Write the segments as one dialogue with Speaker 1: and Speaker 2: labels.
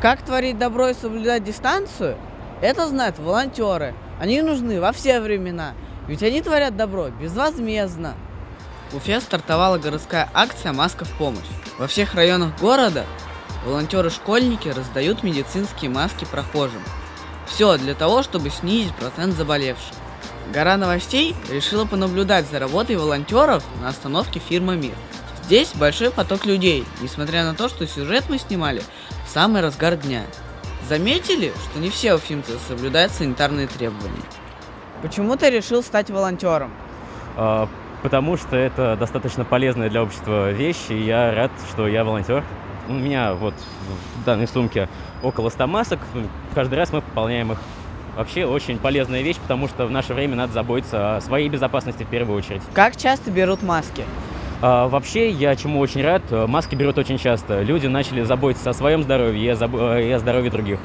Speaker 1: Как творить добро и соблюдать дистанцию? Это знают волонтеры. Они нужны во все времена, ведь они творят добро безвозмездно. В Уфе стартовала городская акция «Маска в помощь». Во всех районах города волонтеры-школьники раздают медицинские маски прохожим. Все для того, чтобы снизить процент заболевших. Гора новостей решила понаблюдать за работой волонтеров на остановке фирмы «Мир». Здесь большой поток людей, несмотря на то, что сюжет мы снимали в самый разгар дня. Заметили, что не все уфимцы соблюдают санитарные требования? Почему ты решил стать волонтером?
Speaker 2: Потому что это достаточно полезная для общества вещь, и я рад, что я волонтер. У меня вот в данной сумке около 100 масок, каждый раз мы пополняем их. Вообще очень полезная вещь, потому что в наше время надо заботиться о своей безопасности в первую очередь.
Speaker 1: Как часто берут маски?
Speaker 2: Вообще, я чему очень рад, маски берут очень часто. Люди начали заботиться о своем здоровье и о здоровье других.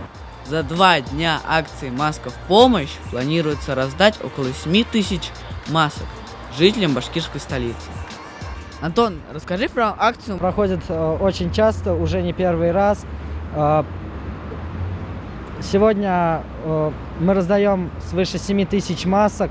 Speaker 1: За 2 дня акции «Маска в помощь» планируется раздать около 7 тысяч масок жителям башкирской столицы. Антон, расскажи про акцию.
Speaker 3: Проходит очень часто, уже не первый раз. Сегодня мы раздаем свыше 7 тысяч масок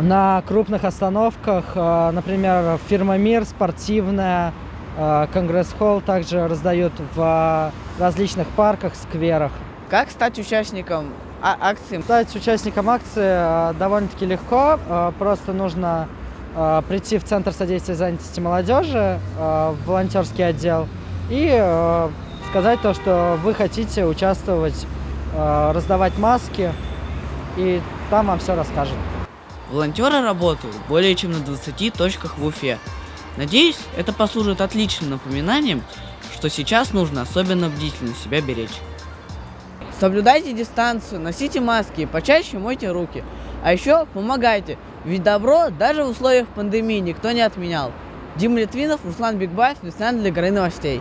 Speaker 3: на крупных остановках, например, фирма «Мир», спортивная, Конгресс-холл также раздают в различных парках, скверах.
Speaker 1: Как стать участником акции?
Speaker 3: Стать участником акции довольно-таки легко, просто нужно прийти в Центр содействия занятости молодежи, в волонтерский отдел, и сказать то, что вы хотите участвовать, раздавать маски, и там вам все расскажут.
Speaker 1: Волонтеры работают более чем на 20 точках в Уфе. Надеюсь, это послужит отличным напоминанием, что сейчас нужно особенно бдительно себя беречь. Соблюдайте дистанцию, носите маски и почаще мойте руки. А еще помогайте, ведь добро даже в условиях пандемии никто не отменял. Дима Литвинов, Руслан Бигбаев, специально для Горы новостей.